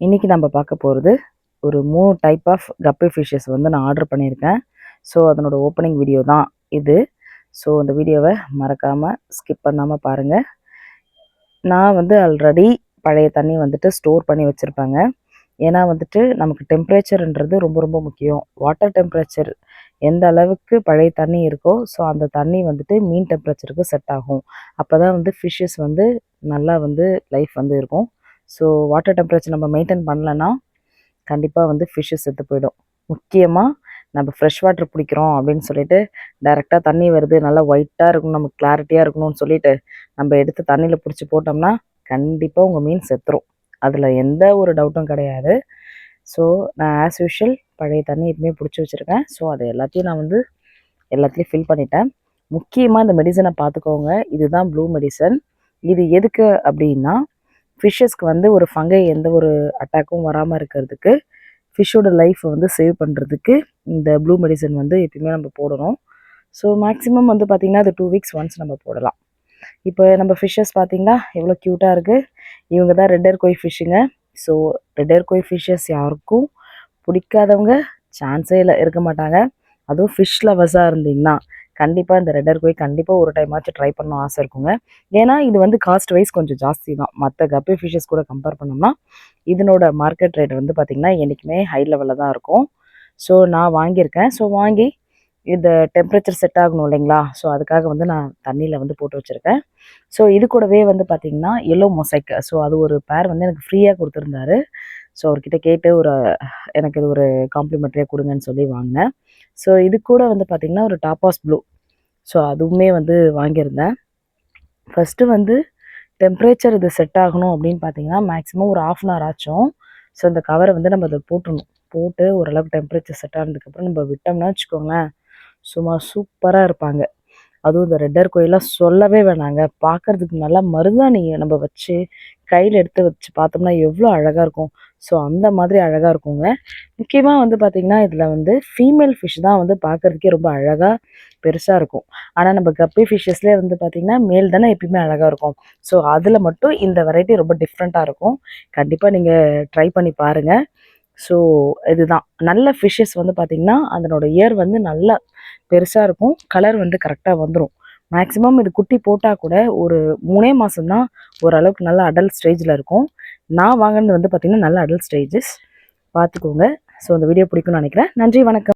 இன்றைக்கி நம்ம பார்க்க போகிறது ஒரு 3 டைப் ஆஃப் கப்பி ஃபிஷ்ஷஸ் வந்து நான் ஆர்டர் பண்ணியிருக்கேன். ஸோ அதனோட ஓப்பனிங் வீடியோ தான் இது. ஸோ அந்த வீடியோவை மறக்காமல் ஸ்கிப் பண்ணாமல் பாருங்கள். நான் வந்து ஆல்ரெடி பழைய தண்ணி வந்துட்டு ஸ்டோர் பண்ணி வச்சுருப்பேங்க. ஏன்னா வந்துட்டு நமக்கு டெம்பரேச்சர்ன்றது ரொம்ப ரொம்ப முக்கியம். வாட்டர் டெம்பரேச்சர் எந்த அளவுக்கு பழைய தண்ணி இருக்கோ, ஸோ அந்த தண்ணி வந்துட்டு மீன் டெம்பரேச்சருக்கு செட் ஆகும். அப்போ தான் வந்து ஃபிஷ்ஷஸ் வந்து நல்லா வந்து லைஃப் வந்து இருக்கும். ஸோ வாட்டர் டெம்பரேச்சர் நம்ம மெயின்டைன் பண்ணலன்னா கண்டிப்பாக வந்து ஃபிஷ்ஷஸ் செத்து போயிடும். முக்கியமாக நம்ம ஃப்ரெஷ் வாட்டர் பிடிக்கிறோம் அப்படின்னு சொல்லிட்டு டைரெக்டாக தண்ணி வருது, நல்லா ஒயிட்டாக இருக்கணும், நமக்கு கிளாரிட்டியாக இருக்கணும்னு சொல்லிட்டு நம்ம எடுத்து தண்ணியில் பிடிச்சி போட்டோம்னா கண்டிப்பாக உங்கள் மீன் செத்துரும். அதில் எந்த ஒரு டவுட்டும் கிடையாது. ஸோ நான் ஆஸ் யூஷுவல் பழைய தண்ணி எப்பவுமே பிடிச்சி வச்சுருக்கேன். ஸோ அதை எல்லாத்தையும் நான் வந்து எல்லாத்துலேயும் ஃபில் பண்ணிட்டேன். முக்கியமாக இந்த மெடிசனை பார்த்துக்கோங்க. இதுதான் ப்ளூ மெடிசன். இது எதுக்கு அப்படின்னா ஃபிஷ்ஷஸ்க்கு வந்து ஒரு ஃபங்கை எந்த ஒரு அட்டாக்கும் வராமல் இருக்கிறதுக்கு, ஃபிஷ்ஷோட லைஃப்பை வந்து சேவ் பண்ணுறதுக்கு இந்த ப்ளூ மெடிசன் வந்து எப்பயுமே நம்ம போடணும். ஸோ மேக்ஸிமம் வந்து பார்த்திங்கன்னா அது 2 வீக்ஸ் ஒன்ஸ் நம்ம போடலாம். இப்போ நம்ம ஃபிஷ்ஷஸ் பார்த்திங்கன்னா எவ்வளோ க்யூட்டாக இருக்குது. இவங்க தான் ரெட் ஹேர் கோய் ஃபிஷ்ஷுங்க. ஸோ ரெட் ஹேர் கோய் ஃபிஷ்ஷஸ் யாருக்கும் பிடிக்காதவங்க சான்ஸே இருக்க மாட்டாங்க. அதுவும் ஃபிஷ் லவர்ஸாக இருந்தீங்கன்னா கண்டிப்பாக இந்த ரெட் ஹேர் கோய் கண்டிப்பாக ஒரு டைமாச்சும் ட்ரை பண்ணணும் ஆசை இருக்குங்க. ஏன்னா இது வந்து காஸ்ட் வைஸ் கொஞ்சம் ஜாஸ்தி தான். மற்ற கப்பி ஃபிஷ்ஷஸ் கூட கம்பேர் பண்ணோம்னா இதனோட மார்க்கெட் ரேட் வந்து பார்த்திங்கன்னா என்றைக்குமே ஹை லெவலில் தான் இருக்கும். ஸோ நான் வாங்கியிருக்கேன். ஸோ வாங்கி இந்த டெம்பரேச்சர் செட் ஆகணும் இல்லைங்களா? ஸோ அதுக்காக வந்து நான் தண்ணியில் வந்து போட்டு வச்சுருக்கேன். ஸோ இது கூடவே வந்து பார்த்திங்கன்னா எல்லோ மொசைக், ஸோ அது ஒரு பேர் வந்து எனக்கு ஃப்ரீயாக கொடுத்துருந்தாரு. ஸோ அவர்கிட்ட கேட்டு எனக்கு இது ஒரு காம்ப்ளிமெண்ட்ரியாக கொடுங்கன்னு சொல்லி வாங்கினேன். ஸோ இது கூட வந்து பார்த்திங்கன்னா ஒரு டாப்பாஸ் ப்ளூ, ஸோ அதுவுமே வந்து வாங்கியிருந்தேன். ஃபஸ்ட்டு வந்து டெம்பரேச்சர் இது செட் ஆகணும் அப்படின்னு பார்த்தீங்கன்னா மேக்ஸிமம் ஒரு 1/2 hour ஆச்சும். ஸோ இந்த கவரை வந்து நம்ம அதை போட்டுடணும். போட்டு ஓரளவுக்கு டெம்பரேச்சர் செட் ஆனதுக்கப்புறம் நம்ம விட்டோம்னா வச்சுக்கோங்களேன், சும்மா சூப்பராக இருப்பாங்க. அதுவும் இந்த ரெட் ஹேர் கோயிலாம் சொல்லவே வேணாங்க. பார்க்குறதுக்கு நல்லா மருதாணி நம்ம வச்சு கையில் எடுத்து வச்சு பார்த்தோம்னா எவ்வளோ அழகாக இருக்கும். ஸோ அந்த மாதிரி அழகாக இருக்குங்க. முக்கியமாக வந்து பார்த்திங்கன்னா இதில் வந்து ஃபீமேல் ஃபிஷ் தான் வந்து பார்க்குறதுக்கே ரொம்ப அழகாக பெருசாக இருக்கும். ஆனால் நம்ம கப்பி ஃபிஷ்ஷஸ்லேயே வந்து பார்த்திங்கன்னா மேல் தானே எப்பயுமே அழகாக இருக்கும். ஸோ அதில் மட்டும் இந்த வெரைட்டி ரொம்ப டிஃப்ரெண்ட்டாக இருக்கும். கண்டிப்பாக நீங்கள் ட்ரை பண்ணி பாருங்கள். ஸோ இதுதான் நல்ல ஃபிஷ்ஷஸ் வந்து பார்த்திங்கன்னா அதனோட இயர் வந்து நல்லா பெருசாக இருக்கும். கலர் வந்து கரெக்டாக வந்துடும். மேக்ஸிமம் இது குட்டி போட்டால் கூட ஒரு 3 மாதம்தான் ஓரளவுக்கு நல்ல அடல்ட் ஸ்டேஜில் இருக்கும். நான் வாங்கினது வந்து பார்த்திங்கன்னா நல்ல அடல்ட் ஸ்டேஜஸ் பார்த்துக்கோங்க. ஸோ அந்த வீடியோ பிடிக்கும்னு நினைக்கிறேன். நன்றி, வணக்கம்.